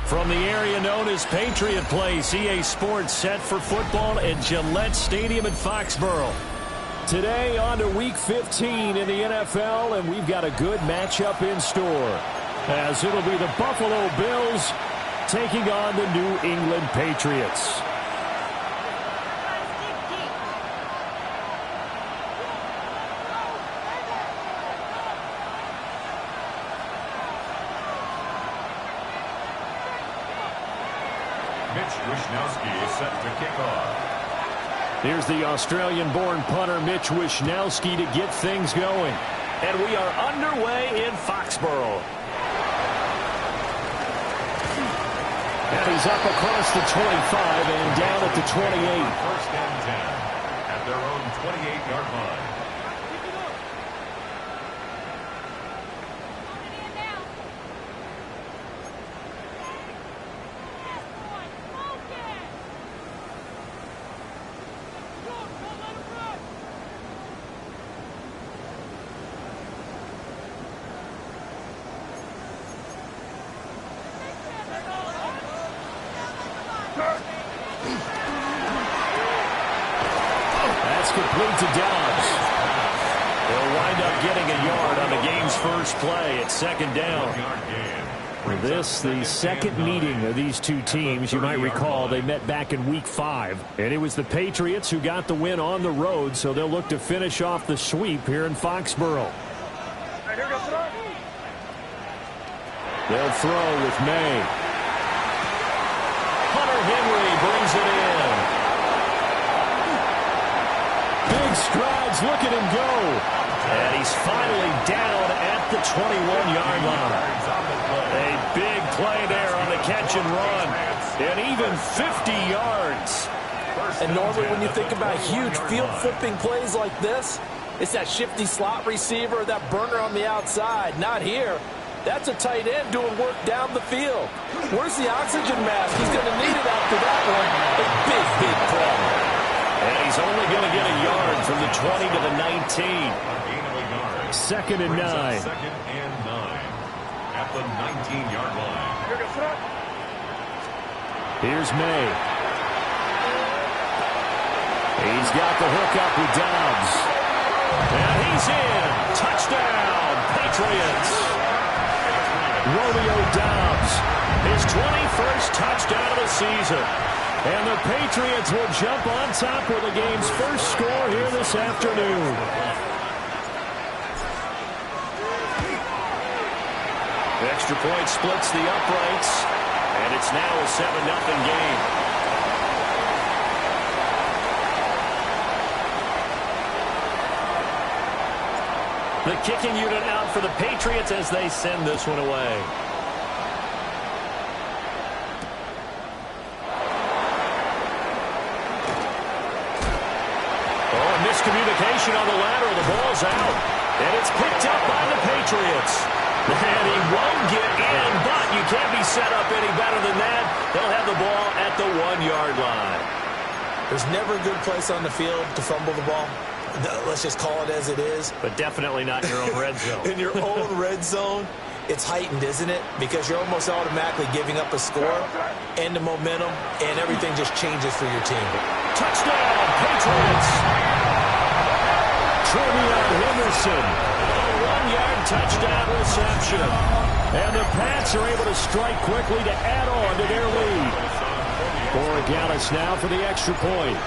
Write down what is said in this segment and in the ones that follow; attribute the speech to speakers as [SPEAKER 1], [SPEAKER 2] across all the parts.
[SPEAKER 1] From the area known as Patriot Place, EA Sports set for football at Gillette Stadium in Foxborough. Today on to Week 15 in the NFL, and we've got a good matchup in store, as it'll be the Buffalo Bills taking on the New England Patriots.
[SPEAKER 2] Mitch Wishnowsky is set to kick off.
[SPEAKER 1] Here's the Australian-born punter Mitch Wishnowsky to get things going. And we are underway in Foxborough. And he's up across the 25 and down at the 28.
[SPEAKER 2] First and 10 at their own 28-yard line.
[SPEAKER 1] That's complete to Dobbs. They'll wind up getting a yard on the game's first play at second down. This, the second meeting of these two teams. You might recall they met back in Week 5. And it was the Patriots who got the win on the road, so they'll look to finish off the sweep here in Foxborough. They'll throw with May. Hunter Henry brings it in. Big strides, look at him go. And he's finally down at the 21-yard line. A big play there on the catch and run. And even 50 yards.
[SPEAKER 3] And normally when you think about huge field flipping plays like this, it's that shifty slot receiver, that burner on the outside. Not here. That's a tight end doing work down the field. Where's the oxygen mask? He's going to need it after that one. A big, big play.
[SPEAKER 1] And he's only going to get a yard from the 20 to the 19. Second and 9.
[SPEAKER 2] Second and 9 at the 19-yard line.
[SPEAKER 1] Here's May. He's got the hook up with Dobbs. And he's in. Touchdown, Patriots. Romeo Dobbs, his 21st touchdown of the season. And the Patriots will jump on top with the game's first score here this afternoon. The extra point splits the uprights, and it's now a 7-0 game. The kicking unit out for the Patriots as they send this one away. Oh, miscommunication on the lateral. The ball's out. And it's picked up by the Patriots. And he won't get in, but you can't be set up any better than that They'll have the ball at the 1-yard line.
[SPEAKER 3] There's never a good place on the field to fumble the ball. Let's just call it as it is.
[SPEAKER 1] But definitely not in your own red zone.
[SPEAKER 3] In your own red zone, it's heightened, isn't it? Because you're almost automatically giving up a score and the momentum, and everything just changes for your team.
[SPEAKER 1] Touchdown, Patriots! Trevion Henderson, a 1-yard touchdown reception. And the Pats are able to strike quickly to add on to their lead. Borregales now for the extra point.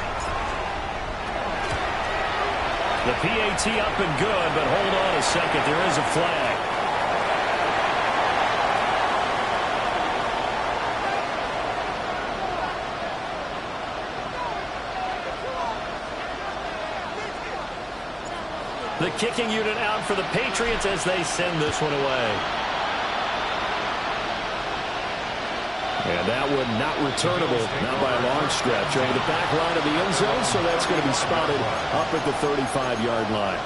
[SPEAKER 1] The PAT up and good, but hold on a second. There is a flag. The kicking unit out for the Patriots as they send this one away. And that one not returnable, not by a long stretch. Over the back line of the end zone, so that's going to be spotted up at the 35-yard line.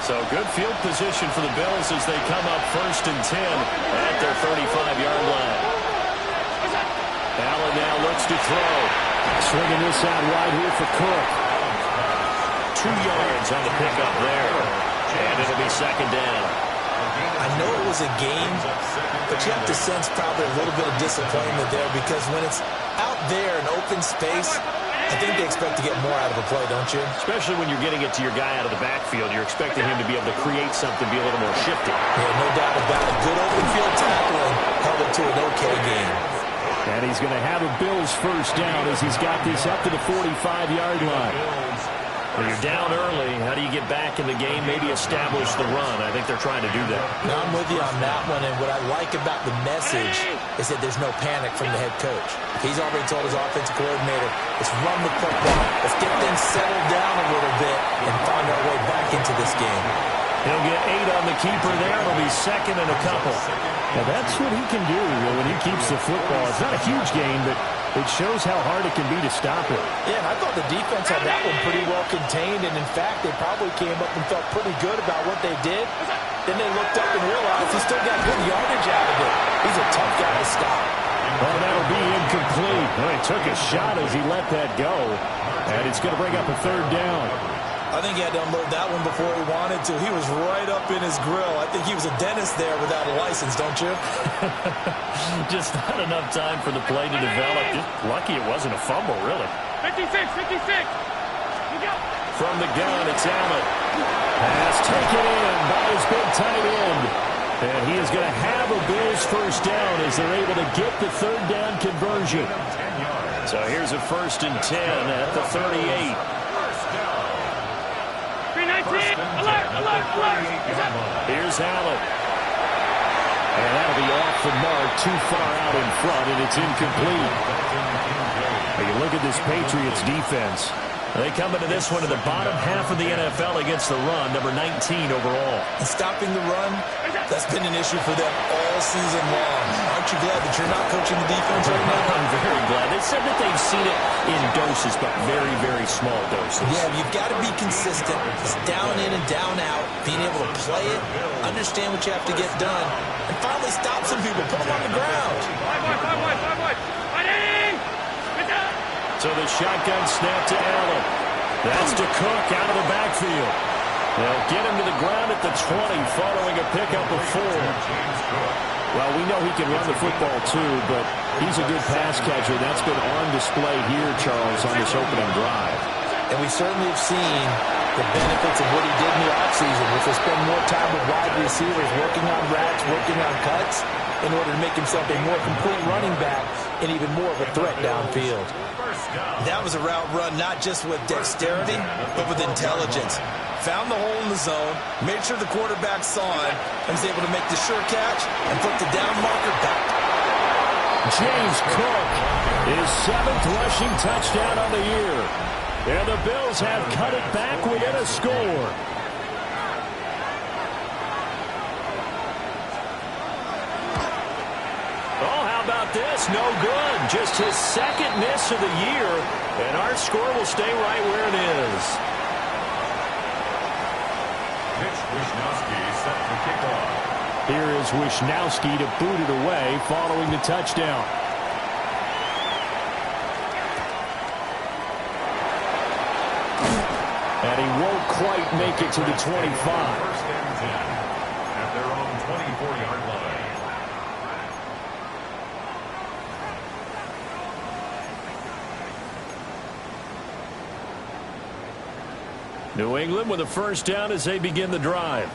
[SPEAKER 1] So good field position for the Bills as they come up 1st and 10 at their 35-yard line. Allen now looks to throw. Swinging this out wide here for Cook. 2 yards on the pickup there. And it'll be 2nd down.
[SPEAKER 3] I know it was a game, but you have to sense probably a little bit of disappointment there because when it's out there in open space, I think they expect to get more out of a play, don't you?
[SPEAKER 1] Especially when you're getting it to your guy out of the backfield. You're expecting him to be able to create something, be a little more shifty.
[SPEAKER 3] Yeah, no doubt about it. Good open field tackling held it to an okay game.
[SPEAKER 1] And he's going to have a Bills 1st down as he's got this up to the 45-yard line. When you're down early, how do you get back in the game, maybe establish the run? I think they're trying to do that.
[SPEAKER 3] Now I'm with you on that one, and what I like about the message is that there's no panic from the head coach. He's already told his offensive coordinator, let's run the football. Let's get things settled down a little bit and find our way back into this game.
[SPEAKER 1] He'll get 8 on the keeper there. It'll be 2nd and a couple. Now that's what he can do when he keeps the football. It's not a huge gain, but it shows how hard it can be to stop it.
[SPEAKER 3] Yeah, and I thought the defense had that one pretty well contained, and in fact, they probably came up and felt pretty good about what they did. Then they looked up and realized he still got good yardage out of it. He's a tough guy to stop.
[SPEAKER 1] Well, that'll be incomplete. Well, he took a shot as he let that go, and it's going to bring up a 3rd down.
[SPEAKER 3] I think he had to unload that one before he wanted to. He was right up in his grill. I think he was a dentist there without a license, don't you?
[SPEAKER 1] Just not enough time for the play to develop. Just lucky it wasn't a fumble, really.
[SPEAKER 4] 56.
[SPEAKER 1] From the gun, it's Allen. Pass taken in by his big tight end. And he is going to have a Bills 1st down as they're able to get the 3rd down conversion. So here's a 1st and 10 at the 38.
[SPEAKER 4] 319, alert.
[SPEAKER 1] Here's Allen. And that'll be off the mark, too far out in front, and it's incomplete. Now you look at this Patriots defense. They come into this one in the bottom half of the NFL against the run, number 19 overall.
[SPEAKER 3] And stopping the run, that's been an issue for them all season long. Aren't you glad that you're not coaching the defense right now?
[SPEAKER 1] I'm very glad. They said that they've seen it in doses, but very, very small doses.
[SPEAKER 3] Yeah, you've got to be consistent. It's down in and down out, being able to play it, understand what you have to get done, and finally stop some people, put them on the ground.
[SPEAKER 4] 5 wide. Fighting! Get down!
[SPEAKER 1] So the shotgun snap to Allen. That's to Cook out of the backfield. They'll get him to the ground at the 20 following a pickup of 4. Well, we know he can run the football too, but he's a good pass catcher. That's been on display here, Charles, on this opening drive.
[SPEAKER 3] And we certainly have seen the benefits of what he did in the offseason, which was spend more time with wide receivers, working on routes, working on cuts, in order to make himself a more complete running back and even more of a threat downfield. That was a route run not just with dexterity, but with intelligence. Found the hole in the zone, made sure the quarterback saw it, and was able to make the sure catch and put the down marker back.
[SPEAKER 1] James Cook, his 7th rushing touchdown on the year. And the Bills have cut it back within a score. Oh, how about this? No good. Just his 2nd miss of the year. And our score will stay right where it is.
[SPEAKER 2] Mitch Wishnowsky set the kickoff.
[SPEAKER 1] Here is Wisnowski to boot it away following the touchdown. And he won't quite make it to the 25.
[SPEAKER 2] First and 10 at their own 24-yard line.
[SPEAKER 1] New England with a first down as they begin the drive.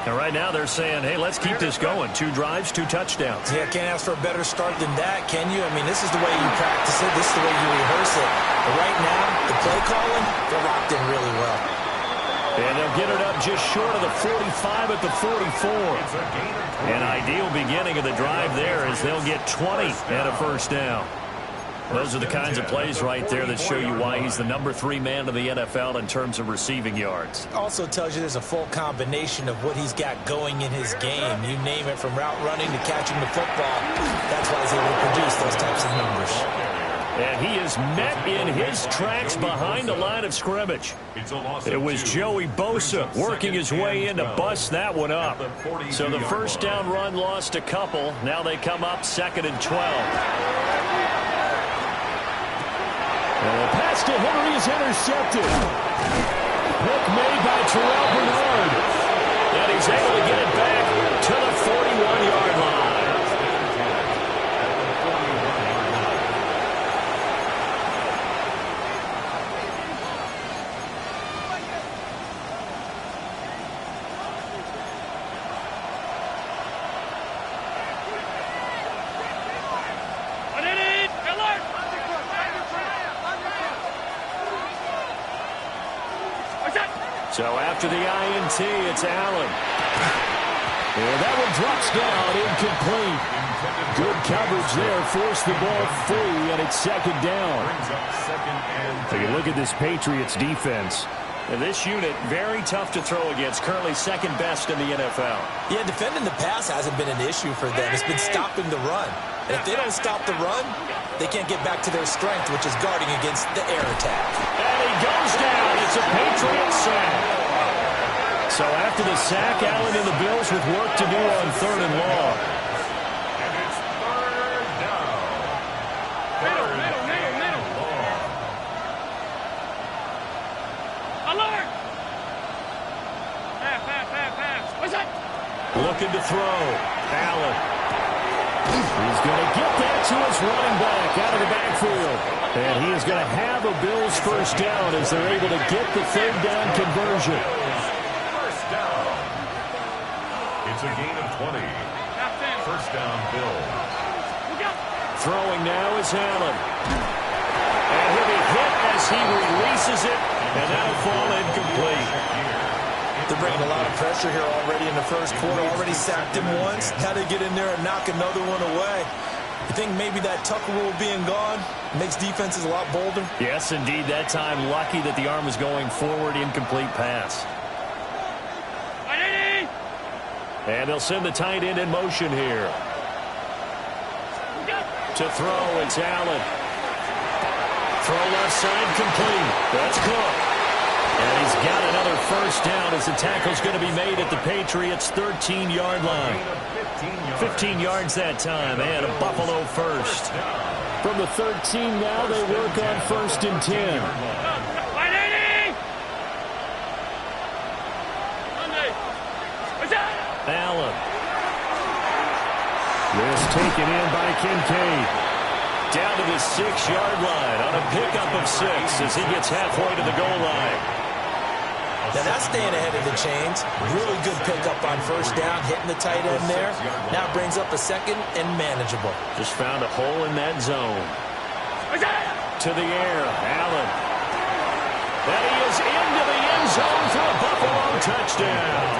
[SPEAKER 1] And right now they're saying, hey, let's keep this going. 2 drives, 2 touchdowns.
[SPEAKER 3] Yeah, can't ask for a better start than that, can you? I mean, this is the way you practice it. This is the way you rehearse it. But right now, the play calling, they're locked in really well.
[SPEAKER 1] And they'll get it up just short of the 45 at the 44. An ideal beginning of the drive there as they'll get 20 and a first down. Those are the kinds of plays right there that show you why he's the #3 man in the NFL in terms of receiving yards.
[SPEAKER 3] Also tells you there's a full combination of what he's got going in his game. You name it, from route running to catching the football. That's why he's able to produce those types of numbers.
[SPEAKER 1] And he is met in his tracks behind the line of scrimmage. It was Joey Bosa working his way in to bust that one up. So the first down run lost a couple. Now they come up 2nd and 12. And the pass to Henry is intercepted. Pick made by Terrell Bernard. And he's able to get it back to the 41-yard line. So after the INT, it's Allen. And that one drops down, incomplete. Good coverage there, forced the ball free, and it's 2nd down. Take a look at this Patriots defense. And this unit, very tough to throw against, currently 2nd best in the NFL.
[SPEAKER 3] Yeah, defending the pass hasn't been an issue for them. It's been stopping the run. And if they don't stop the run, they can't get back to their strength, which is guarding against the air attack.
[SPEAKER 1] And he goes down. It's a Patriot sack. So after the sack, Allen and the Bills with work to do on 3rd and long.
[SPEAKER 2] And it's 3rd down. Middle.
[SPEAKER 4] Alert! Pass. What's that?
[SPEAKER 1] Looking to throw. Allen. He's going to get that to his running back out of the backfield. And he is going to have a Bills first down as they're able to get the 3rd down conversion.
[SPEAKER 2] First down. It's a gain of 20. First down, Bills.
[SPEAKER 1] Throwing now is Allen. And he'll be hit as he releases it. And that'll fall incomplete.
[SPEAKER 3] They're bringing a lot of pressure here already in the first quarter. Already sacked him once. Now they get in there and knock another one away. You think maybe that Tucker rule being gone makes defenses a lot bolder?
[SPEAKER 1] Yes, indeed. That time, lucky that the arm was going forward. Incomplete pass. And they'll send the tight end in motion here. To throw, it's Allen. Throw left side, complete. That's Cook. And he's got another first down as the tackle's going to be made at the Patriots' 13-yard line. 15 yards that time, and a Buffalo first. From the 13 now, they work on 1st and 10. Allen. This taken in by Kincaid. Down to the 6-yard line on a pickup of 6 as he gets halfway to the goal line.
[SPEAKER 3] Now that's staying ahead of the chains. Really good pickup on first down, hitting the tight end there. Now brings up a 2nd and manageable.
[SPEAKER 1] Just found a hole in that zone. To the air, Allen. And he is into the end zone for a Buffalo touchdown.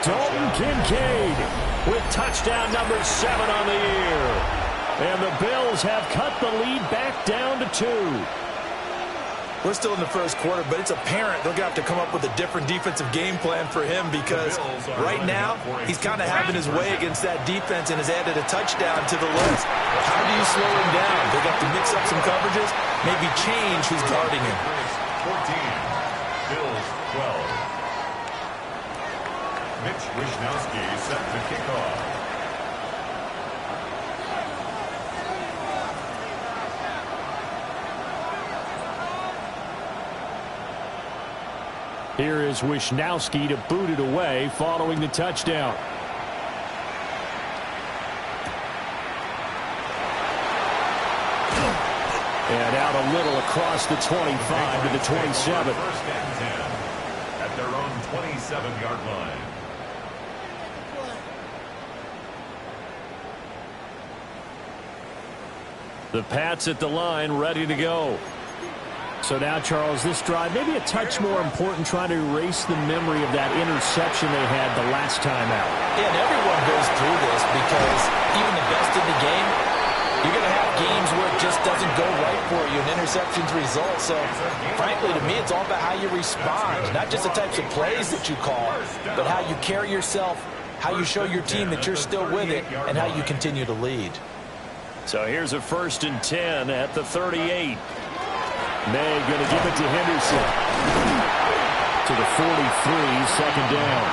[SPEAKER 1] Dalton Kincaid with touchdown number 7 on the year. And the Bills have cut the lead back down to 2.
[SPEAKER 3] We're still in the first quarter, but it's apparent they're going to have to come up with a different defensive game plan for him because right now he's kind of having his way against that defense and has added a touchdown to the list. How do you slow him down? They got to mix up some coverages, maybe change who's guarding him.
[SPEAKER 2] 14, Bills 12. Mitch Wisnowski set to kick off.
[SPEAKER 1] Here is Wisnowski to boot it away following the touchdown. And out a little across the 25 to the 27.
[SPEAKER 2] First and 10 at their own 27-yard line.
[SPEAKER 1] The Pats at the line, ready to go. So now, Charles, this drive maybe a touch more important, trying to erase the memory of that interception they had the last time out.
[SPEAKER 3] Yeah, and everyone goes through this because even the best in the game, you're going to have games where it just doesn't go right for you, and interceptions result. So, frankly, to me, it's all about how you respond, not just the types of plays that you call, but how you carry yourself, how you show your team that you're still with it, and how you continue to lead.
[SPEAKER 1] So here's a 1st and 10 at the 38. May going to give it to Henderson. To the 43, second down.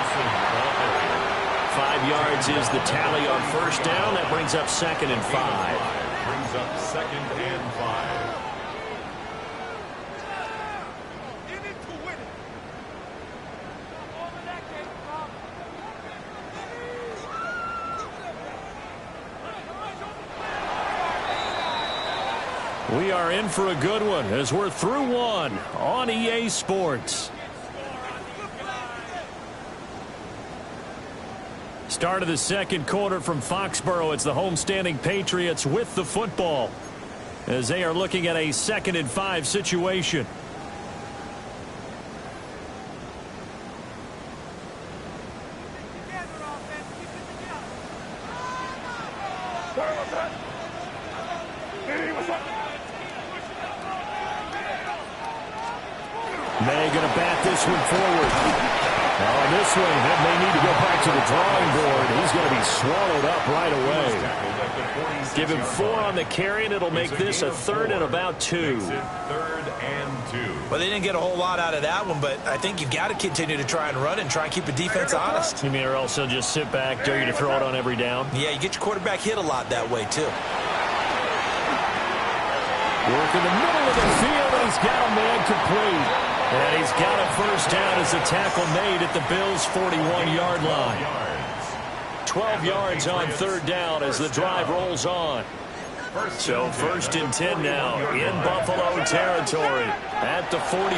[SPEAKER 1] 5 yards is the tally on first down. That brings up 2nd and 5.
[SPEAKER 2] Brings up 2nd and 5.
[SPEAKER 1] We are in for a good one as we're through one on EA Sports. Start of the second quarter from Foxborough. It's the homestanding Patriots with the football as they are looking at a 2nd and 5 situation. May going to bat this one forward. On this one, that may need to go back to the drawing board. He's going to be swallowed up right away. Give him 4 on the carry, and it'll make this a 3rd and about 2.
[SPEAKER 2] 3rd and 2.
[SPEAKER 3] Well, they didn't get a whole lot out of that one, but I think you've got to continue to try and run and try and keep the defense honest.
[SPEAKER 1] You mean, or else he'll just sit back, dare you to throw it on every down?
[SPEAKER 3] Yeah, you get your quarterback hit a lot that way, too.
[SPEAKER 1] Work in the middle of the field, and he's got a man complete. And he's got a first down as the tackle made at the Bills' 41-yard line. 12 yards on 3rd down as the drive rolls on. So 1st and 10 now in Buffalo territory at the 41.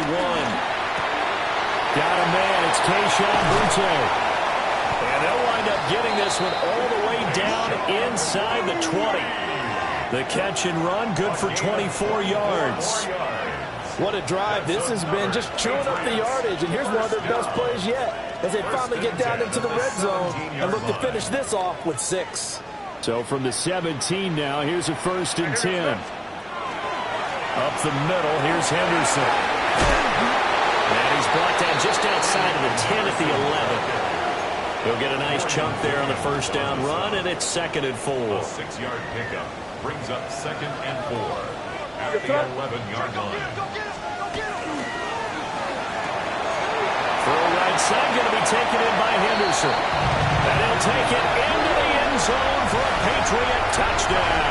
[SPEAKER 1] Got a man. It's Kayshon Boutte. And they'll wind up getting this one all the way down inside the 20. The catch and run, good for 24 yards.
[SPEAKER 3] What a drive this has been, just chewing up the yardage. And here's one of their best plays yet as they finally get down into the red zone and look to finish this off with 6.
[SPEAKER 1] So from the 17 now, here's a 1st and 10. Up the middle, here's Henderson. And he's brought down just outside of the 10 at the 11. He'll get a nice chunk there on the first down run, and it's 2nd and 4.
[SPEAKER 2] A 6-yard pickup brings up 2nd and 4 at the 11-yard line.
[SPEAKER 1] Throw right side, going to be taken in by Henderson. And he'll take it into the end zone for a Patriot touchdown.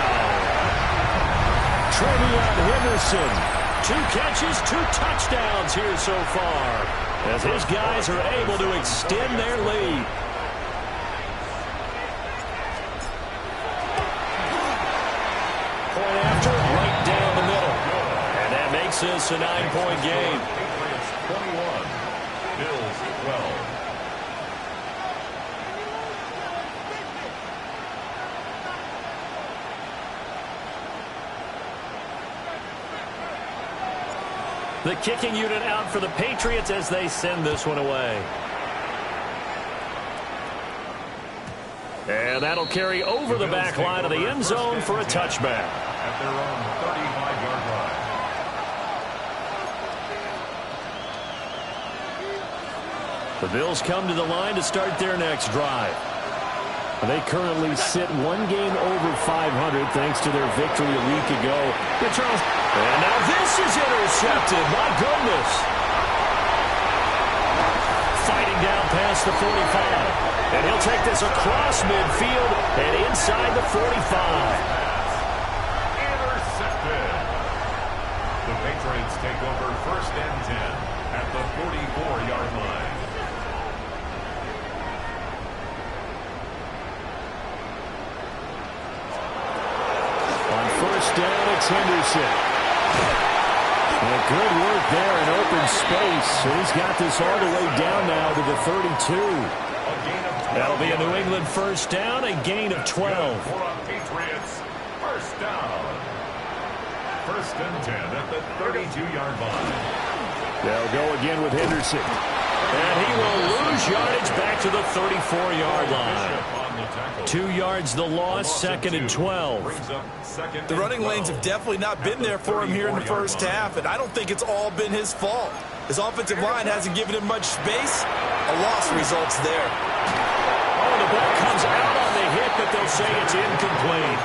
[SPEAKER 1] TreVeyon Henderson, 2 catches, 2 touchdowns here so far, as his guys are able to extend their lead. Point after, right down the middle. And that makes this a 9-point game.
[SPEAKER 2] Patriots 21. Bills 12.
[SPEAKER 1] The kicking unit out for the Patriots as they send this one away. And that'll carry over the back line of the end zone for a touchback.
[SPEAKER 2] At their own 35-yard line.
[SPEAKER 1] The Bills come to the line to start their next drive. They currently sit 1 game over 500 thanks to their victory a week ago. And now this is intercepted. My goodness. Fighting down past the 45. And he'll take this across midfield and inside the 45.
[SPEAKER 2] Intercepted. The Patriots take over 1st and 10 at the 44-yard line.
[SPEAKER 1] On 1st down, it's Henderson. And good work there in open space. So he's got this all the way down now to the 32. That'll be a New England 1st down, a gain of 12.
[SPEAKER 2] For a Patriots 1st down. 1st and 10 at the 32-yard line.
[SPEAKER 1] They'll go again with Henderson. And he will lose yardage back to the 34-yard line. 2 yards the loss, 2nd and 12.
[SPEAKER 3] The running lanes have definitely not been there for him here in the first half, and I don't think it's all been his fault. His offensive line hasn't given him much space. A loss results there.
[SPEAKER 1] Oh, the ball comes out on the hit, but they'll say it's incomplete.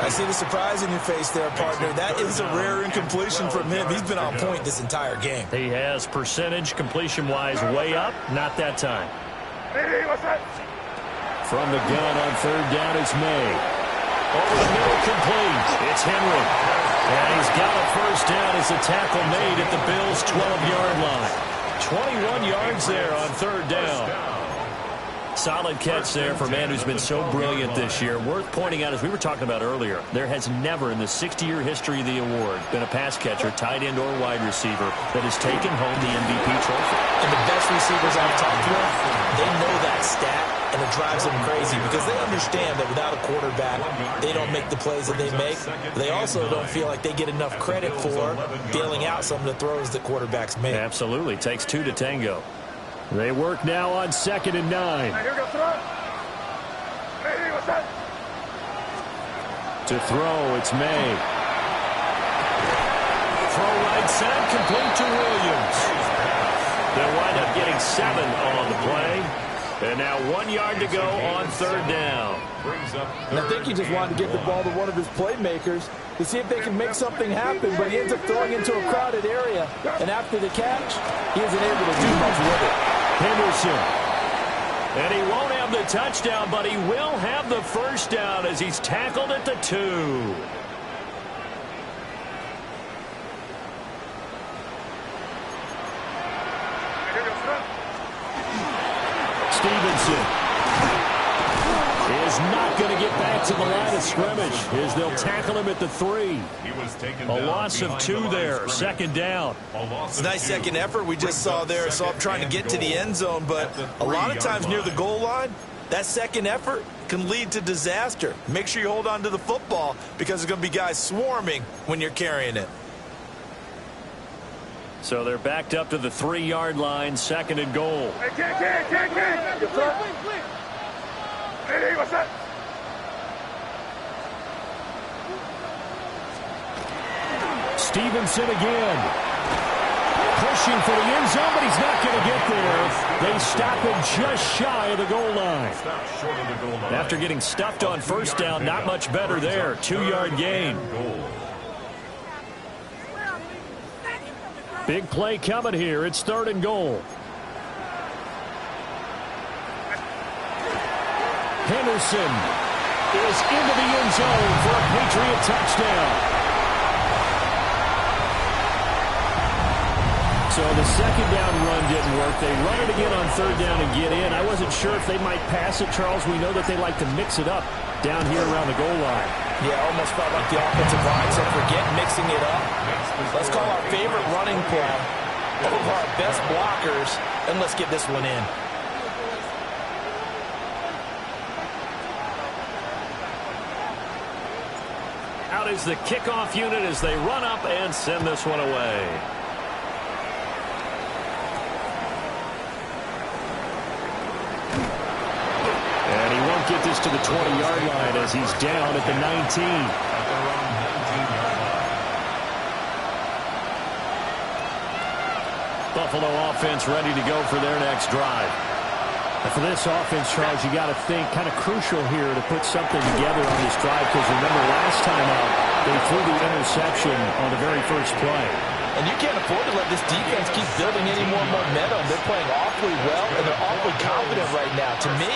[SPEAKER 3] I see the surprise in your face there, partner. That is a rare incompletion from him. He's been on point this entire game.
[SPEAKER 1] He has percentage completion-wise way up, not that time. From the gun on 3rd down, it's May. Over the middle, complete. It's Henry. And he's got a 1st down as the tackle made at the Bills' 12-yard line. 21 yards there on 3rd down. Solid catch there for a man who's been so brilliant this year. Worth pointing out, as we were talking about earlier, there has never in the 60-year history of the award been a pass catcher, tight end, or wide receiver that has taken home the MVP trophy.
[SPEAKER 3] And the best receivers I've talked to, they know that stat, and it drives them crazy because they understand that without a quarterback, they don't make the plays that they make. They also don't feel like they get enough credit for bailing out some of the throws that quarterbacks make.
[SPEAKER 1] Absolutely. Takes 2 to tango. They work now on 2nd and 9. To throw, it's May. Throw right side, complete to Williams. They'll wind up getting 7 on the play. And now 1 yard to go on 3rd down.
[SPEAKER 3] And I think he just wanted to get the ball to one of his playmakers to see if they can make something happen, but he ends up throwing into a crowded area. And after the catch, he isn't able to do much with it.
[SPEAKER 1] Henderson. And he won't have the touchdown, but he will have the 1st down as he's tackled at the 2. Stevenson is not going to get back to the line of scrimmage as they'll tackle him at the 3. A loss of 2 there, 2nd down.
[SPEAKER 3] It's a nice second effort we just saw there. So I'm trying to get to the end zone, but a lot of times near the goal line, that second effort can lead to disaster. Make sure you hold on to the football because there's going to be guys swarming when you're carrying it.
[SPEAKER 1] So they're backed up to the 3-yard line, 2nd and goal. Stevenson again. Pushing for the end zone, but he's not going to get there. They stop him just shy of the goal line. After getting stuffed on 1st down, not much better there. 2-yard gain. Big play coming here. It's 3rd and goal. Henderson is into the end zone for a Patriot touchdown. So the 2nd down run didn't work. They run it again on 3rd down and get in. I wasn't sure if they might pass it, Charles. We know that they like to mix it up down here around the goal line.
[SPEAKER 3] Yeah, almost felt like the offensive line said, forget mixing it up. Let's call our favorite running play over our best blockers, and let's get this one in.
[SPEAKER 1] Out is the kickoff unit as they run up and send this one away. And he won't get this to the 20-yard line as he's down at the 19. Buffalo offense ready to go for their next drive. And for this offense, Charles, you got to think kind of crucial here to put something together on this drive because remember last time out, they threw the interception on the very first play.
[SPEAKER 3] And you can't afford to let this defense keep building any more momentum. They're playing awfully well, and they're awfully confident right now. To me,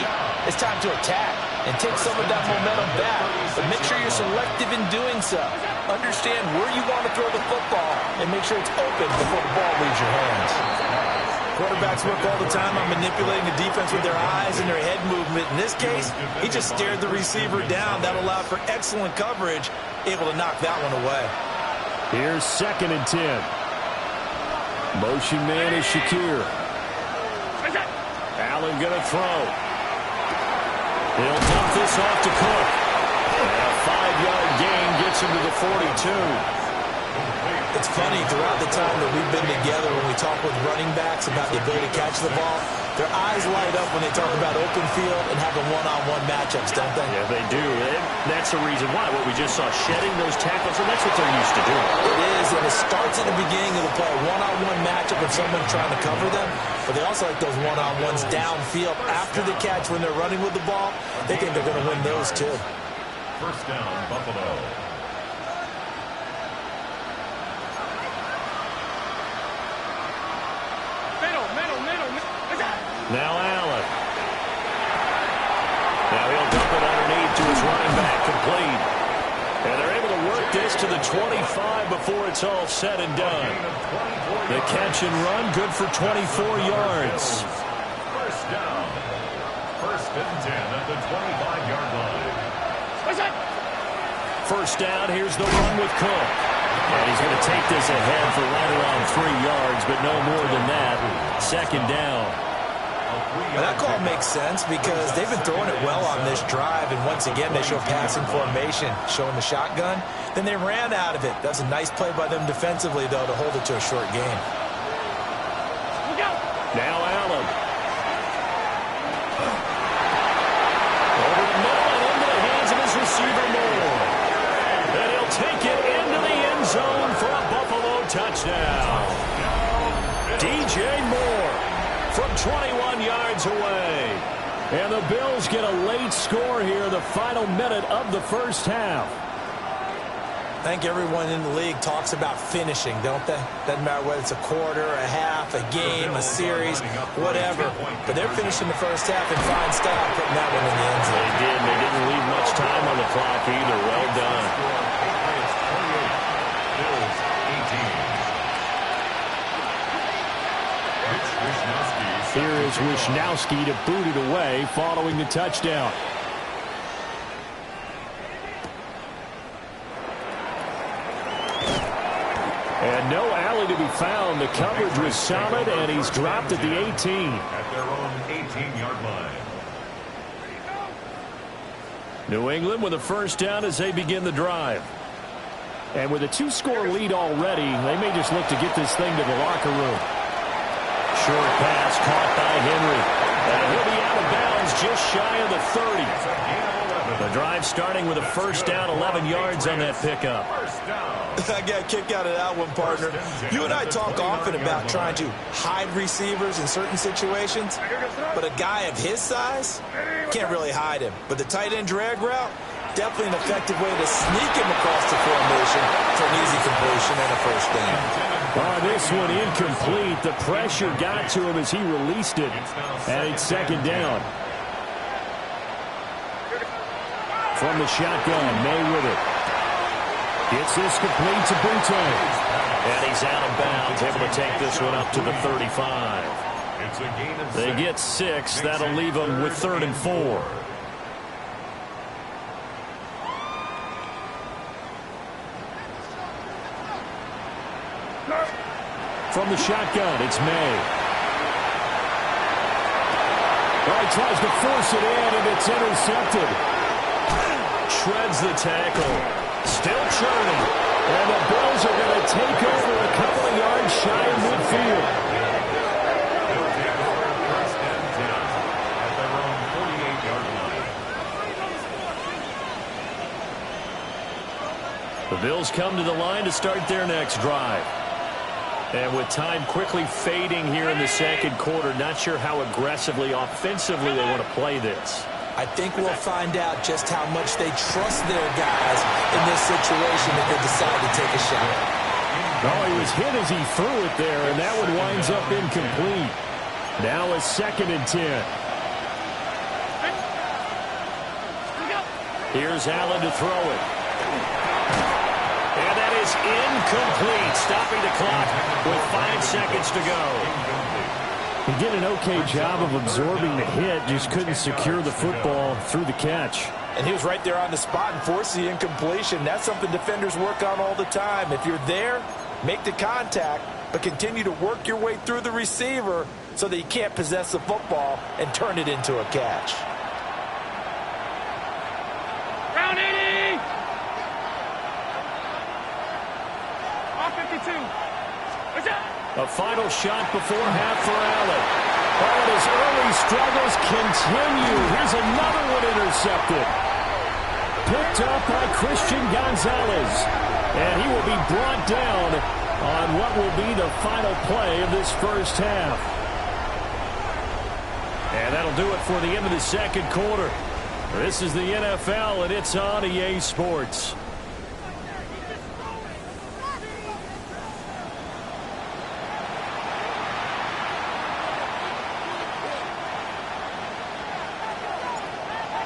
[SPEAKER 3] it's time to attack and take some of that momentum back. But make sure you're selective in doing so. Understand where you want to throw the football and make sure it's open before the ball leaves your hands.
[SPEAKER 5] Quarterbacks work all the time on manipulating the defense with their eyes and their head movement. In this case, he just stared the receiver down. That allowed for excellent coverage, able to knock that one away.
[SPEAKER 1] Here's 2nd and 10. Motion man is Shakir. Allen going to throw. He'll dump this off to Cook. And a 5-yard gain gets him to the 42.
[SPEAKER 5] It's funny, throughout the time that we've been together, when we talk with running backs about the ability to catch the ball, their eyes light up when they talk about open field and having one-on-one matchups, don't they?
[SPEAKER 1] Yeah, they do. And that's the reason why. What we just saw, shedding those tackles, and that's what they're used to doing.
[SPEAKER 5] It is, and it starts at the beginning of the play, a one-on-one matchup with someone trying to cover them, but they also like those one-on-ones downfield after the catch when they're running with the ball. They think they're going to win those, too.
[SPEAKER 2] First down, Buffalo.
[SPEAKER 1] Now Allen. Now he'll dump it underneath to his running back, complete. And they're able to work this to the 25 before it's all said and done. The catch and run, good for 24 yards.
[SPEAKER 2] First down. 1st and 10 at the 25-yard line.
[SPEAKER 1] First down, here's the run with Cook. And he's going to take this ahead for right around 3 yards, but no more than that. 2nd down.
[SPEAKER 5] Well, that call makes sense because they've been throwing it well on this drive, and once again they show passing formation, showing the shotgun. Then they ran out of it. That's a nice play by them defensively, though, to hold it to a short game.
[SPEAKER 1] Now Allen. Over the middle and into the hands of his receiver, Moore. And he'll take it into the end zone for a Buffalo touchdown. DJ Moore from 21 yards away. And the Bills get a late score here, the final minute of the first half.
[SPEAKER 5] I think everyone in the league talks about finishing, don't they? Doesn't matter whether it's a quarter, a half, a game, a series, whatever. But they're finishing the first half in fine style, putting that one in the end zone.
[SPEAKER 1] They did. They didn't leave much time on the clock either. Well done.
[SPEAKER 2] Bills 18.
[SPEAKER 1] Here is Wishnowsky to boot it away following the touchdown. And no alley to be found. The coverage was solid, and he's dropped at the 18.
[SPEAKER 2] At their own 18-yard line.
[SPEAKER 1] New England with a first down as they begin the drive. And with a 2-score lead already, they may just look to get this thing to the locker room. Short pass caught by Henry. And he'll be out of bounds just shy of the 30. The drive starting with a first down, 11 yards on that pickup.
[SPEAKER 5] I got a kick out of that one, partner. You and I talk often about trying to hide receivers in certain situations, but a guy of his size can't really hide him. But the tight end drag route, definitely an effective way to sneak him across the formation for an easy completion and a first down.
[SPEAKER 1] This one incomplete. The pressure got to him as he released it. And it's 2nd down. From the shotgun, May with it. Gets this complete to Butte. And he's out of bounds, able to take this one up to the 35. They get 6. That'll leave them with 3rd and 4. From the shotgun, it's May. Well, he tries to force it in, and it's intercepted. Shreds the tackle. Still churning. And the Bills are going to take over a couple of yards shy of midfield.
[SPEAKER 2] They'll take over first and 10 at their own 48-yard line.
[SPEAKER 1] The Bills come to the line to start their next drive. And with time quickly fading here in the second quarter, not sure how aggressively, offensively they want to play this.
[SPEAKER 5] I think we'll find out just how much they trust their guys in this situation if they decide to take a shot.
[SPEAKER 1] Oh, he was hit as he threw it there, and that one winds up incomplete. Now a 2nd and 10. Here's Allen to throw it. And that is incomplete, stopping the clock with 5 seconds to go. He did an okay job of absorbing the hit, just couldn't secure the football through the catch.
[SPEAKER 3] And he was right there on the spot and forced the incompletion. That's something defenders work on all the time. If you're there, make the contact, but continue to work your way through the receiver so that you can't possess the football and turn it into a catch.
[SPEAKER 4] Round 80! Off 52. What's up?
[SPEAKER 1] A final shot before half for Allen. Oh, and his early struggles continue. Here's another one intercepted. Picked up by Christian Gonzalez. And he will be brought down on what will be the final play of this first half. And that'll do it for the end of the second quarter. This is the NFL, and it's on EA Sports.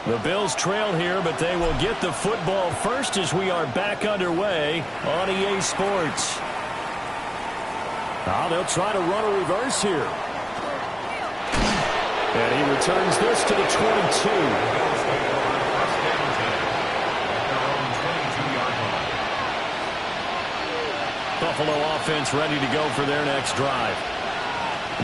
[SPEAKER 1] The Bills trail here, but they will get the football first as we are back underway on EA Sports. Now they'll try to run a reverse here. And he returns this to the 22. Buffalo offense ready to go for their next drive.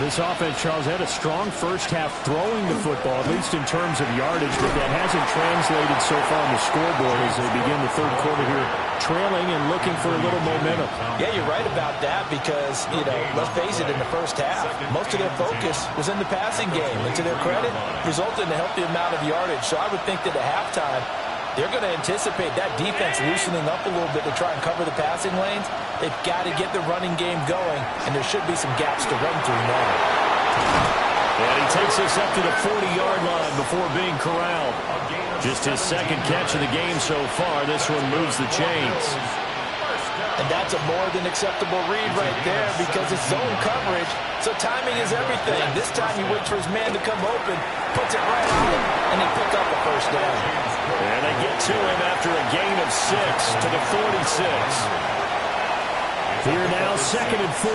[SPEAKER 1] This offense, Charles, had a strong first half throwing the football, at least in terms of yardage, but that hasn't translated so far on the scoreboard as they begin the third quarter here, trailing and looking for a little momentum.
[SPEAKER 3] Yeah, you're right about that because, let's face it, in the first half, most of their focus was in the passing game. And to their credit, resulted in a healthy amount of yardage. So I would think that at halftime, they're going to anticipate that defense loosening up a little bit to try and cover the passing lanes. They've got to get the running game going, and there should be some gaps to run through now.
[SPEAKER 1] And he takes us up to the 40-yard line before being corralled. Just his second catch of the game so far. This one moves the chains.
[SPEAKER 3] And that's a more than acceptable read right there because it's zone coverage, so timing is everything. This time he waits for his man to come open, puts it right on him, and they pick up a first down.
[SPEAKER 1] And they get to him after a gain of 6 to the 46. Here now, 2nd and 4.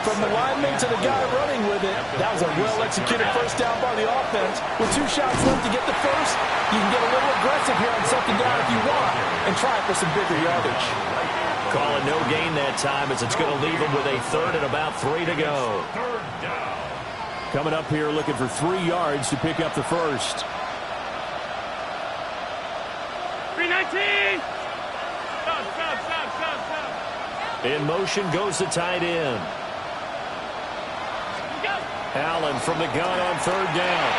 [SPEAKER 3] From the lineman to the guy running with it, that was a well-executed first down by the offense. With 2 shots left to get the first, you can get a little aggressive here on 2nd down if you want and try for some bigger yardage.
[SPEAKER 1] Calling no gain that time as it's going to leave him with a 3rd and about 3 to go. Coming up here looking for 3 yards to pick up the first.
[SPEAKER 4] 319! Stop.
[SPEAKER 1] In motion goes the tight end. Allen from the gun on 3rd down.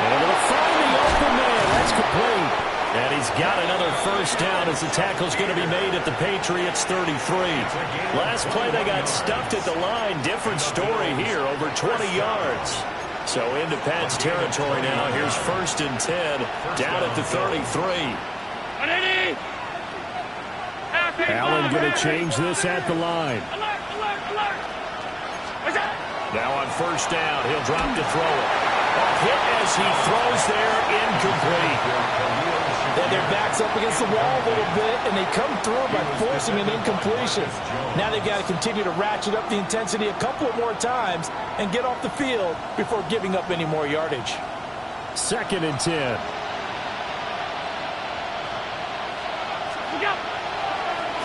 [SPEAKER 1] And it'll find the open man. That's complete. And he's got another first down as the tackle's going to be made at the Patriots 33. Last play they got stuffed at the line. Different story here, over 20 yards. So into Pat's territory now. Here's 1st and 10 down at the 33.
[SPEAKER 4] 180!
[SPEAKER 1] Allen going to change this at the line.
[SPEAKER 4] Alert! What's that?
[SPEAKER 1] Now on 1st down, he'll drop to throw it. Hit as he throws there, incomplete.
[SPEAKER 3] Their back's up against the wall a little bit, and they come through by forcing an incompletion. Now they've got to continue to ratchet up the intensity a couple of more times and get off the field before giving up any more yardage.
[SPEAKER 1] 2nd and 10.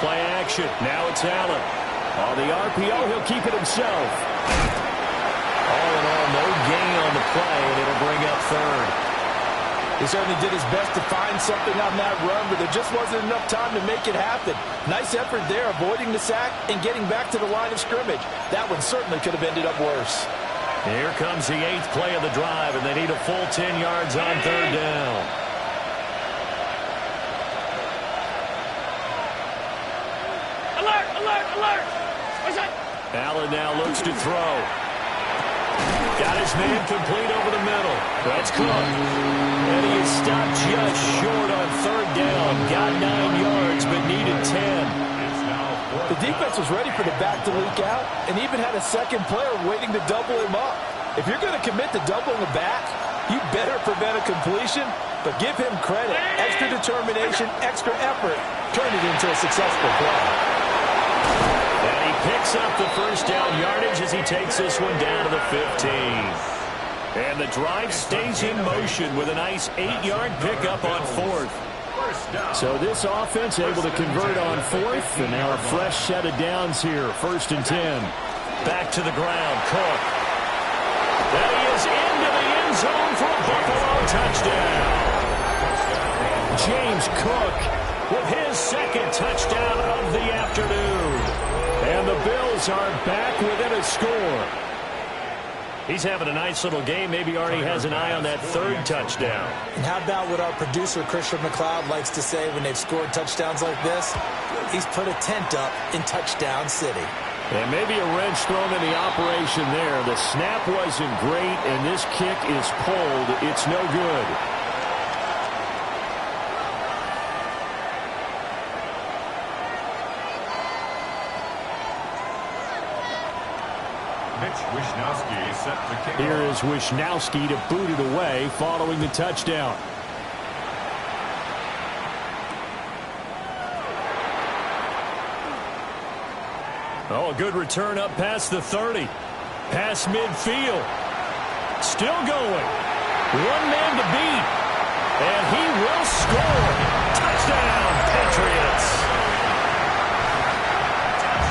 [SPEAKER 1] Play action. Now it's Allen. On the RPO, he'll keep it himself. All in all, no gain on the play, and it'll bring up 3rd.
[SPEAKER 3] He certainly did his best to find something on that run, but there just wasn't enough time to make it happen. Nice effort there, avoiding the sack and getting back to the line of scrimmage. That one certainly could have ended up worse.
[SPEAKER 1] Here comes the 8th play of the drive, and they need a full 10 yards on 3rd down.
[SPEAKER 4] Alert! What's that?
[SPEAKER 1] Allen now looks to throw. Got his man complete over the middle. That's Cook. And he is stopped just short on 3rd down. Got 9 yards, but needed 10.
[SPEAKER 3] The defense was ready for the back to leak out and even had a second player waiting to double him up. If you're going to commit to doubling the back, you better prevent a completion, but give him credit. Extra determination, extra effort, turn it into a successful play.
[SPEAKER 1] And he picks up the first down yardage as he takes this one down to the 15. And the drive stays in motion with a nice 8-yard pickup on fourth. So this offense able to convert on fourth, and now a fresh set of downs here. 1st and 10. Back to the ground, Cook. That he is into the end zone for a Buffalo touchdown. James Cook with his second touchdown of the afternoon. And the Bills are back within a score. He's having a nice little game. Maybe already has an eye on that 3rd touchdown.
[SPEAKER 5] And how about what our producer, Christian McLeod, likes to say when they've scored touchdowns like this? He's put a tent up in Touchdown City.
[SPEAKER 1] And maybe a wrench thrown in the operation there. The snap wasn't great, and this kick is pulled. It's no good. Here is Wishnowski to boot it away following the touchdown. Oh, a good return up past the 30. Past midfield. Still going. One man to beat. And he will score. Touchdown, Patriots.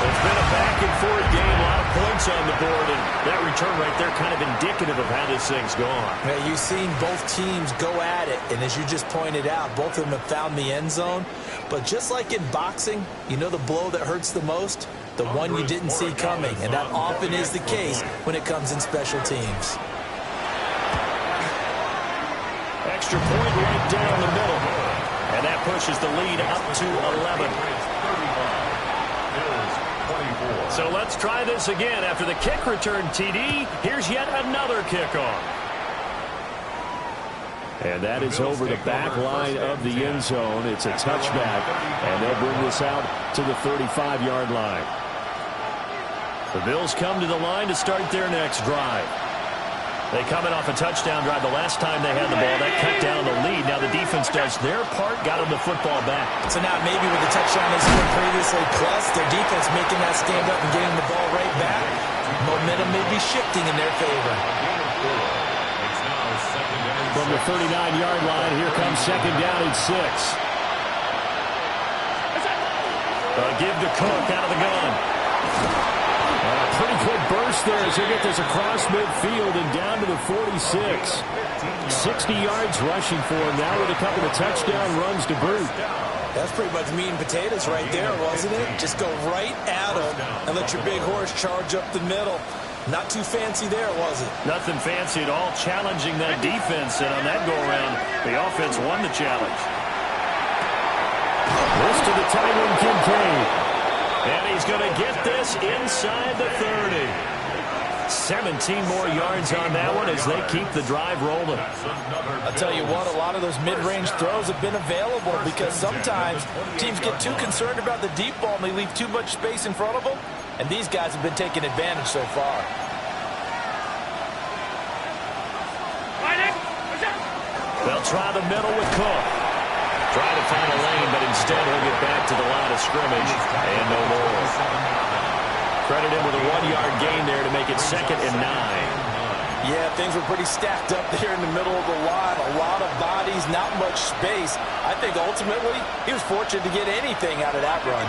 [SPEAKER 1] It's been a back-and-forth game, a lot of points on the board, and that return right there kind of indicative of how this thing's gone.
[SPEAKER 5] Yeah, you've seen both teams go at it, and as you just pointed out, both of them have found the end zone. But just like in boxing, you know the blow that hurts the most? The one you didn't see coming, and that often is the case when it comes in special teams.
[SPEAKER 1] Extra point right down the middle, and that pushes the lead up to 11. So let's try this again. After the kick return TD, here's yet another kickoff. And that is over the back line of the end zone. It's a touchback, and they'll bring this out to the 35-yard line. The Bills come to the line to start their next drive. They coming off a touchdown drive the last time they had the ball. That cut down the lead. Now the defense does their part, got them the football back.
[SPEAKER 5] So now maybe with the touchdown they scored previously, plus their defense making that stand up and getting the ball right back, momentum may be shifting in their favor.
[SPEAKER 1] From the 39-yard line, here comes 2nd down and 6. Give to Cook out of the gun. A pretty good burst there as he gets this across midfield and down to the 46. 60 yards rushing for him now with a couple of touchdown runs to boot.
[SPEAKER 5] That's pretty much meat and potatoes right there, wasn't it? Just go right at him and let your big horse charge up the middle. Not too fancy there, was it?
[SPEAKER 1] Nothing fancy at all, challenging that defense, and on that go-around, the offense won the challenge. This to the tight end, Kincaid. And he's going to get this inside the 30. 17 more yards on that one as they keep the drive rolling.
[SPEAKER 3] I'll tell you what, a lot of those mid-range throws have been available because sometimes teams get too concerned about the deep ball and they leave too much space in front of them. And these guys have been taking advantage so far.
[SPEAKER 1] They'll try the middle with Cook. Try to find a lane, but instead he'll get back to the line of scrimmage and no more. Credit him with a 1-yard gain there to make it 2nd and 9.
[SPEAKER 3] Yeah, things were pretty stacked up there in the middle of the line. A lot of bodies, not much space. I think ultimately he was fortunate to get anything out of that run.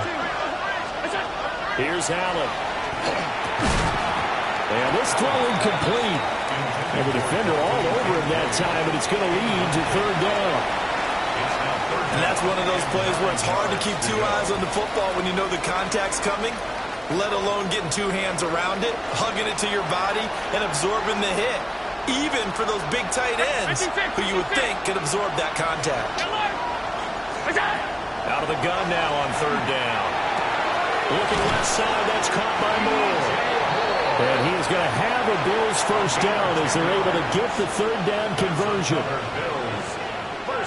[SPEAKER 1] Here's Allen. And this throw incomplete. And the defender all over him that time, but it's going to lead to 3rd down.
[SPEAKER 5] And that's one of those plays where it's hard to keep 2 eyes on the football when you know the contact's coming, let alone getting 2 hands around it, hugging it to your body, and absorbing the hit. Even for those big tight ends who you would think could absorb that contact.
[SPEAKER 1] Out of the gun now on 3rd down. Looking left side, that's caught by Moore. And he is going to have a Bills 1st down as they're able to get the 3rd down conversion.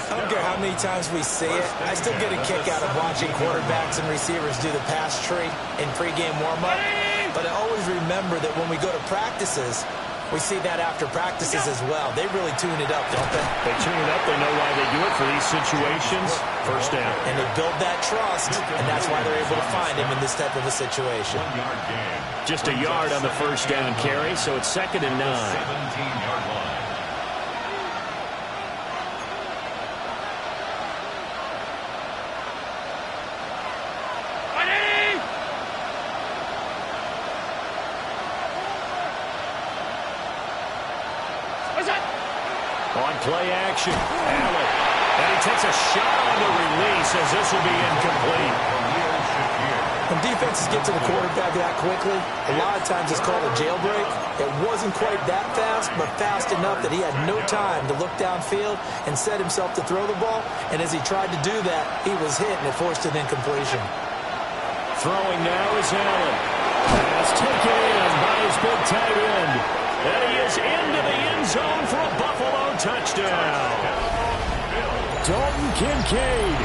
[SPEAKER 5] I don't care how many times we see it. I still get a kick out of watching quarterbacks and receivers do the pass tree in pregame warm-up. But I always remember that when we go to practices, we see that after practices as well. They really tune it up, don't they?
[SPEAKER 1] They tune it up. They know why they do it for these situations. First down.
[SPEAKER 5] And they build that trust, and that's why they're able to find him in this type of a situation.
[SPEAKER 1] Just a yard on the first down carry, so it's 2nd and 9.
[SPEAKER 2] 17-yard line.
[SPEAKER 1] On play action, Allen. And he takes a shot on the release as this will be incomplete.
[SPEAKER 5] When defenses get to the quarterback that quickly, a lot of times it's called a jailbreak. It wasn't quite that fast, but fast enough that he had no time to look downfield and set himself to throw the ball. And as he tried to do that, he was hit, and it forced an incompletion.
[SPEAKER 1] Throwing now is Allen. Pass taken in by his big tight end. And he is into the end zone for a Buffalo touchdown. Dalton Kincaid,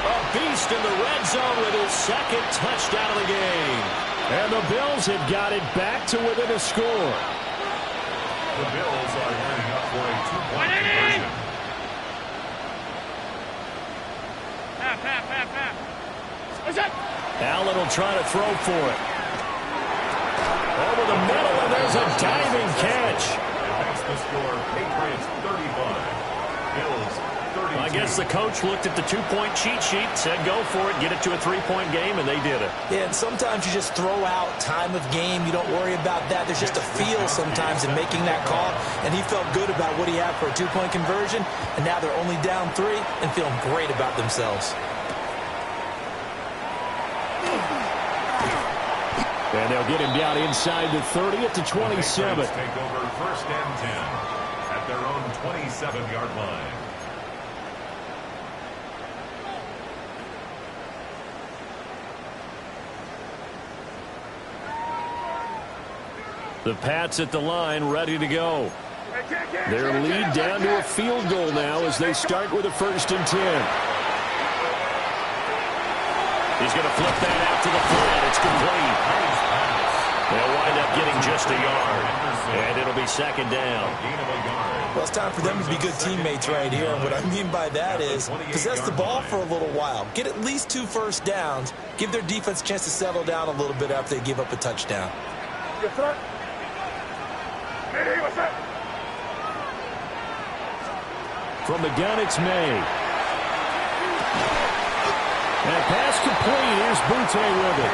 [SPEAKER 1] a beast in the red zone with his 2nd touchdown of the game. And the Bills have got it back to within a score.
[SPEAKER 2] The Bills are lining up for a 2-point conversion.
[SPEAKER 1] Allen will try to throw for it. Over the middle, and there's a diving catch.
[SPEAKER 2] That's the score. Patriots 35. Bills 32.
[SPEAKER 1] I guess the coach looked at the 2-point cheat sheet, said go for it, get it to a 3-point game, and they did it.
[SPEAKER 5] Yeah, and sometimes you just throw out time of game. You don't worry about that. There's just a feel sometimes in making that call, and he felt good about what he had for a 2-point conversion, and now they're only down 3 and feeling great about themselves.
[SPEAKER 1] And they'll get him down inside the 30 at the 27.
[SPEAKER 2] Take over 1st and 10 at their own 27-yard line.
[SPEAKER 1] The Pats at the line, ready to go. Their lead down to a field goal now as they start with a 1st and 10. He's going to flip that out to the flat. It's complete. They'll wind up getting just a yard, and it'll be 2nd down.
[SPEAKER 5] Well, it's time for them to be good teammates right here. And what I mean by that is possess the ball for a little while. Get at least 2 first downs. Give their defense a chance to settle down a little bit after they give up a touchdown.
[SPEAKER 1] From the gun, it's May. And pass complete. Here's Butte with it.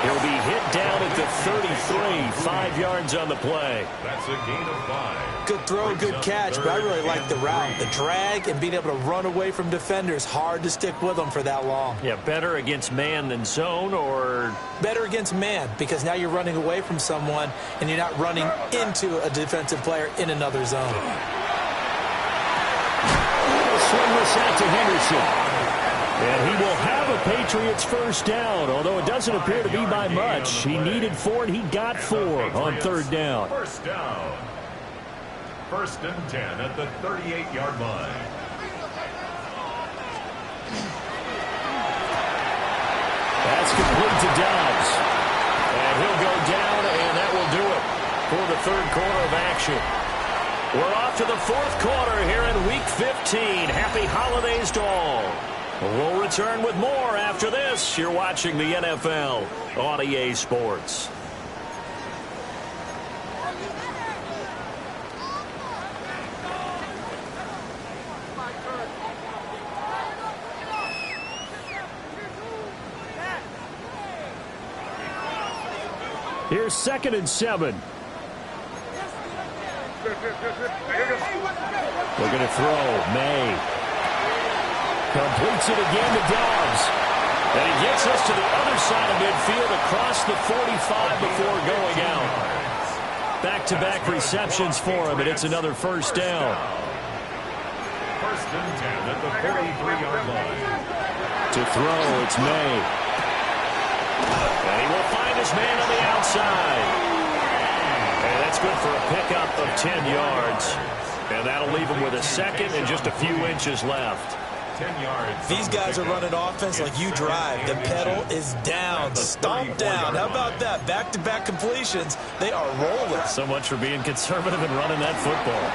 [SPEAKER 1] He'll be hit down at the 33, 5 yards on the play.
[SPEAKER 2] That's a gain of 5.
[SPEAKER 5] Good throw, good catch, but I really like the route. The drag and being able to run away from defenders, hard to stick with them for that long.
[SPEAKER 1] Yeah, better against man than zone, or?
[SPEAKER 5] Better against man, because now you're running away from someone and you're not running into a defensive player in another zone.
[SPEAKER 1] He'll swing this out to Henderson. And he will have a Patriots first down, although it doesn't appear to be by much. He needed 4, and he got 4 on 3rd down.
[SPEAKER 2] First down. 1st and 10 at the 38-yard line.
[SPEAKER 1] That's complete to Dobbs. And he'll go down, and that will do it for the 3rd quarter of action. We're off to the 4th quarter here in Week 15. Happy holidays to all. We'll return with more after this. You're watching the NFL on EA Sports. Here's 2nd and 7. We're going to throw. May. Completes it again to Dobbs. And he gets us to the other side of midfield across the 45 before going out. Back-to-back receptions for him, and it's another first down.
[SPEAKER 2] 1st and 10 at the 43-yard line.
[SPEAKER 1] To throw, it's May. And he will find his man on the outside. And that's good for a pickup of 10 yards. And that'll leave him with a second and just a few inches left.
[SPEAKER 2] 10 yards.
[SPEAKER 5] These guys are running offense like you drive. The pedal is down, stomped down. How about that? Back-to-back completions. They are rolling.
[SPEAKER 1] So much for being conservative and running that football.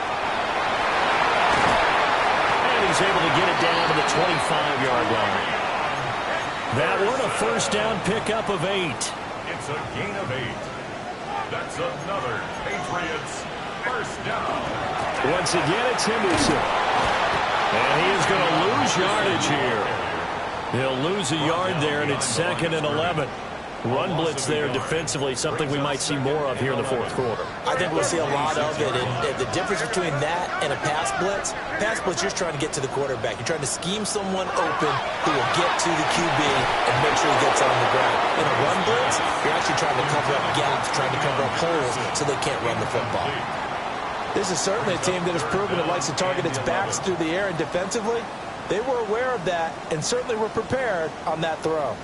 [SPEAKER 1] And he's able to get it down to the 25-yard line. That one a first down pickup of 8.
[SPEAKER 2] It's a gain of 8. That's another Patriots first down.
[SPEAKER 1] Once again, it's Henderson. And he is going to lose yardage here. He'll lose a yard there, and it's 2nd and 11. Run blitz there defensively, something we might see more of here in the fourth quarter.
[SPEAKER 5] I think we'll see a lot of it. And the difference between that and a pass blitz, you're trying to get to the quarterback. You're trying to scheme someone open who will get to the QB and make sure he gets on the ground. In a run blitz, you're actually trying to cover up gaps, trying to cover up holes so they can't run the football.
[SPEAKER 3] This is certainly a team that has proven it likes to target its backs through the air, and defensively, they were aware of that and certainly were prepared on that throw.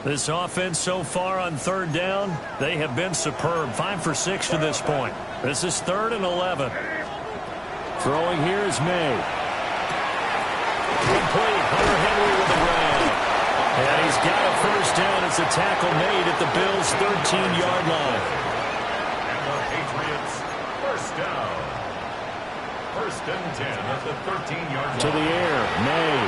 [SPEAKER 1] This offense so far on 3rd down, they have been superb. 5 for 6 to this point. This is 3rd and 11. Throwing here is May. Complete. Hunter Henry with the grab. And he's got a first down. It's a tackle made at the Bills' 13-yard line.
[SPEAKER 2] And the Patriots first down. 1st and 10 at the 13-yard line.
[SPEAKER 1] To the air, May.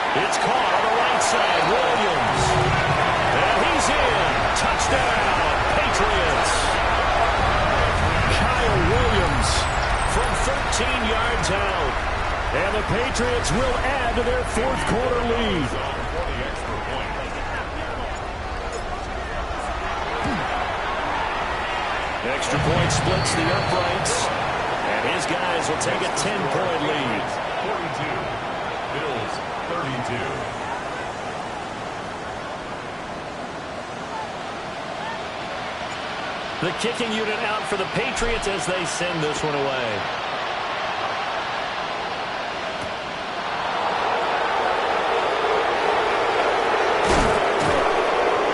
[SPEAKER 1] It's caught on the right side, Williams. And he's in. Touchdown, Patriots. Kyle Williams from 13 yards out. And the Patriots will add to their fourth quarter lead. Extra point splits the uprights. And his guys will take a 10-point lead.
[SPEAKER 2] 42. Bills 32.
[SPEAKER 1] The kicking unit out for the Patriots as they send this one away.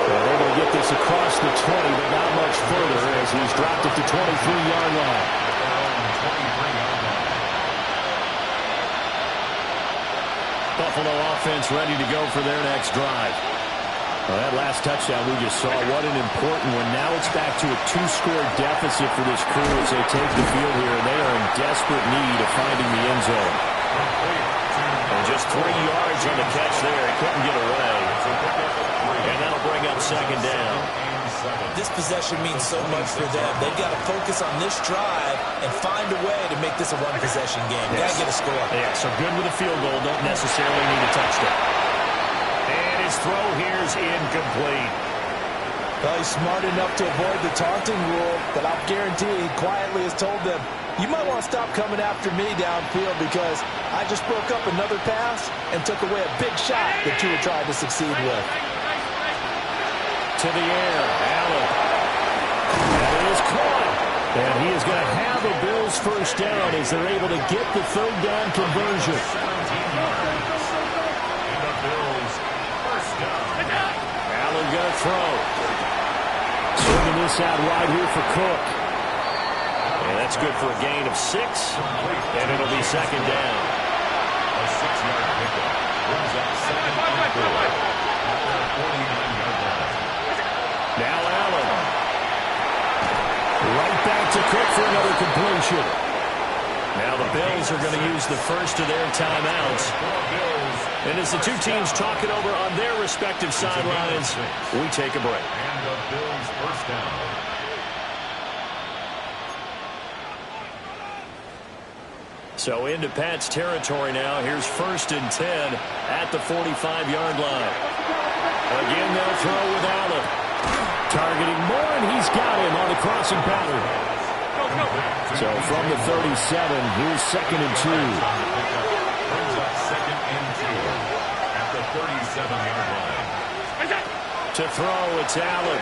[SPEAKER 1] They're able to get this across the 20, but not much further as he's dropped it to 23-yard line. Buffalo offense ready to go for their next drive. Well, that last touchdown we just saw, what an important one. Now it's back to a 2-score deficit for this crew as they take the field here. They are in desperate need of finding the end zone. And just 3 yards on the catch there. He couldn't get away. And that'll bring up 2nd down.
[SPEAKER 5] This possession means so much for them. They've got to focus on this drive and find a way to make this a one-possession game. Got to get a score.
[SPEAKER 1] Yeah, so good with a field goal. Don't necessarily need a touchdown. And his throw here is incomplete.
[SPEAKER 3] Well, he's smart enough to avoid the taunting rule, but I'll guarantee he quietly has told them, you might want to stop coming after me downfield because I just broke up another pass and took away a big shot that you were trying to succeed with.
[SPEAKER 1] To the air, Allen. And it is caught. And he is going to have a Bills first down as they're able to get the 3rd down conversion. Allen going to throw. Swinging this out wide here for Cook. And that's good for a gain of 6. And it'll be 2nd down.
[SPEAKER 2] A 6-yard pickup. Brings up 2nd and 4 at the 49-yard line.
[SPEAKER 1] Now Allen. Right back to Cook for another completion. Now the Bills are going to use the first of their timeouts. And as the two teams talk it over on their respective sidelines, we take a break.
[SPEAKER 2] And the Bills first down.
[SPEAKER 1] So into Pat's territory now. Here's 1st and 10 at the 45-yard line. Again, they'll throw with Allen. Targeting Moore, and he's got him on the crossing pattern. So from the 37, here's 2nd and 2.
[SPEAKER 2] Brings up 2nd and 2 at the 37-yard line.
[SPEAKER 1] To throw, it's Allen.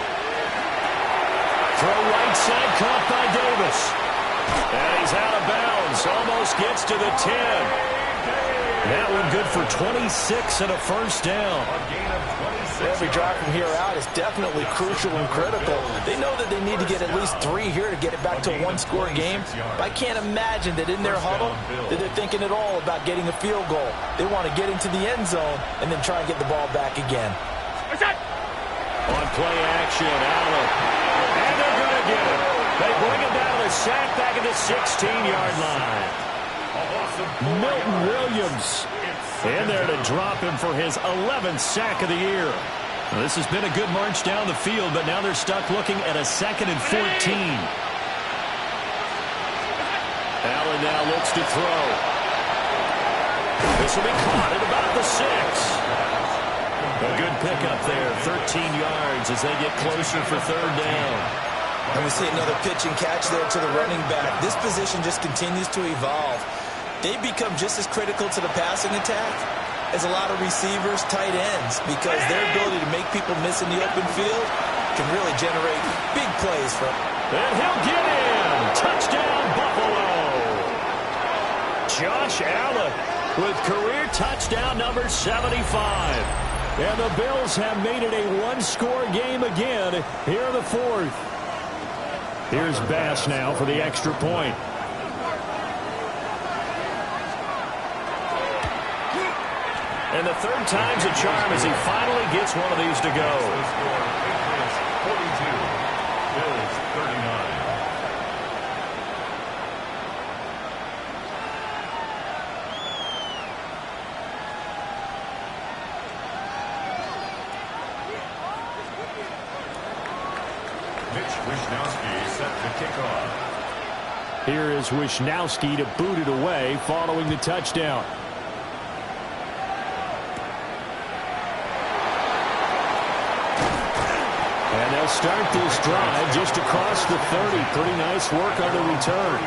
[SPEAKER 1] Throw right side, caught by Davis. And he's out of bounds. Almost gets to the 10. That one good for 26 and a first down.
[SPEAKER 3] Every drive from here out is definitely crucial and critical. They know that they need to get at least 3 here to get it back to a one-score game. But I can't imagine that in their huddle that they're thinking at all about getting a field goal. They want to get into the end zone and then try and get the ball back again.
[SPEAKER 1] On play action, Allen. And they're going to get it. They bring it down to the sack back at the 16-yard line. Milton Williams in there to drop him for his 11th sack of the year. Well, this has been a good march down the field, but now they're stuck looking at a 2nd and 14. Allen now looks to throw. This will be caught at about the 6. A good pickup there, 13 yards as they get closer for 3rd down.
[SPEAKER 5] And we see another pitch and catch there to the running back. This position just continues to evolve. They become just as critical to the passing attack as a lot of receivers, tight ends, because their ability to make people miss in the open field can really generate big plays for them.
[SPEAKER 1] And he'll get in. Touchdown, Buffalo. Josh Allen with career touchdown number 75. And the Bills have made it a one-score game again here in the 4th. Here's Bass now for the extra point. And the 3rd time's a charm as he finally gets one of these to go.
[SPEAKER 2] 42, Bills 39. Mitch Wishnowsky set to kick off.
[SPEAKER 1] Here is Wishnowsky to boot it away following the touchdown. And they'll start this drive just across the 30. Pretty nice work on the return.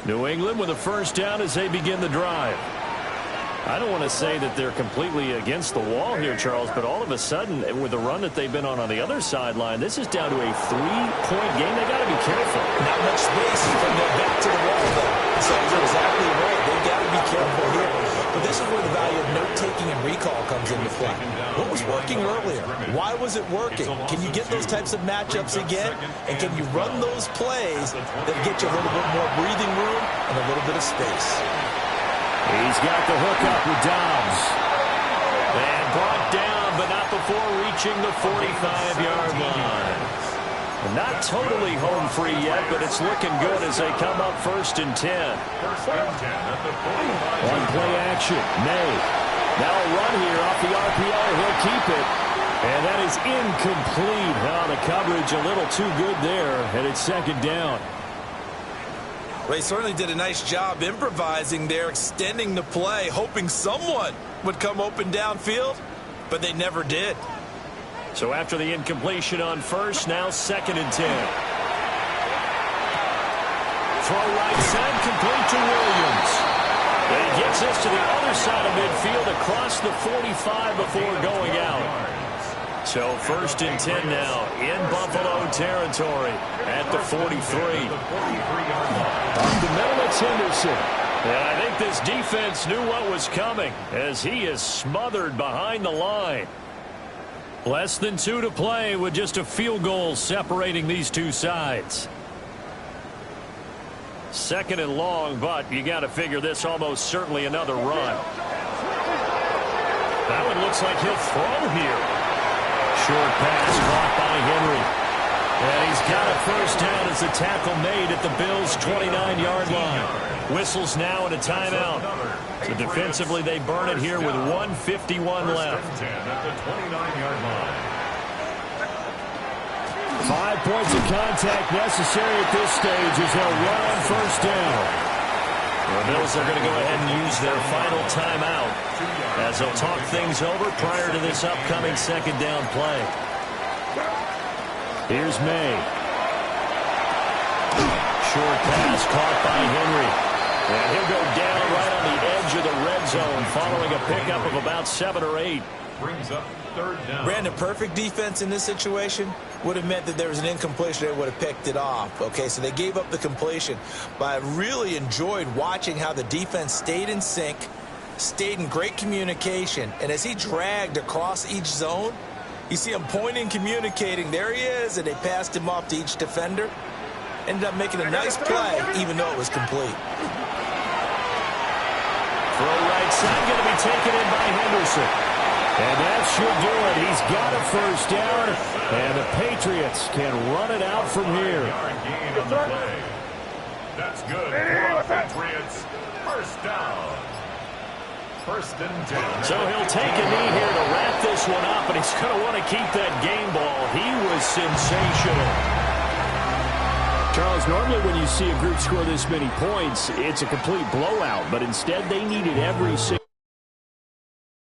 [SPEAKER 1] New England with a first down as they begin the drive. I don't want to say that they're completely against the wall here, Charles, but all of a sudden, with the run that they've been on the other sideline, this is down to a 3-point game. They got to be careful.
[SPEAKER 5] Not much space from their back to the wall, though. So you're exactly right. They've got to be careful here. But this is where the value of note-taking and recall comes into play. What was working earlier? Why was it working? Can you get those types of matchups again? And can you run those plays that get you a little bit more breathing room and a little bit of space?
[SPEAKER 1] He's got the hook up with Dobbs. And brought down, but not before reaching the 45-yard line. Not totally home free yet, but it's looking good as they come up 1st and 10. On play action, May. Now a run here off the RPO. He'll keep it. And that is incomplete. Now the coverage a little too good there, and it's 2nd down.
[SPEAKER 5] They certainly did a nice job improvising there, extending the play, hoping someone would come open downfield, but they never did.
[SPEAKER 1] So after the incompletion on 1st, now 2nd and 10. Throw right side, complete to Williams. And he gets this to the other side of midfield across the 45 before going out. So 1st and 10 now in Buffalo territory at the 43. Up the middle, it's Henderson. And I think this defense knew what was coming as he is smothered behind the line. Less than 2 to play with just a field goal separating these two sides. 2nd and long, but you got to figure this almost certainly another run. That one looks like he'll throw here. Short pass caught by Henry. And he's got a first down as the tackle made at the Bills' 29-yard line. Whistles now and a timeout. So defensively, they burn it here with 1:51 left. 5 points of contact necessary at this stage as they'll run on 1st down. The Bills are going to go ahead and use their final timeout as they'll talk things over prior to this upcoming 2nd down play. Here's May. Short pass caught by Henry. And he'll go down right on the edge of the red zone following a pickup of about 7 or 8.
[SPEAKER 2] Brings up third down.
[SPEAKER 5] Brandon, perfect defense in this situation would have meant that there was an incompletion. They would have picked it off. Okay, so they gave up the completion. But I really enjoyed watching how the defense stayed in sync, stayed in great communication. And as he dragged across each zone, you see him pointing, communicating. There he is, and they passed him off to each defender. Ended up making a nice play, even though it was complete.
[SPEAKER 1] Throw right side, going to be taken in by Henderson. And that should do it. He's got a first down, and the Patriots can run it out from here.
[SPEAKER 2] Gain on the play. That's good for the Patriots. First down. First and 10.
[SPEAKER 1] So he'll take a knee here to wrap this one up, and he's going to want to keep that game ball. He was sensational.
[SPEAKER 6] Charles, normally when you see a group score this many points, it's a complete blowout, but instead they needed every single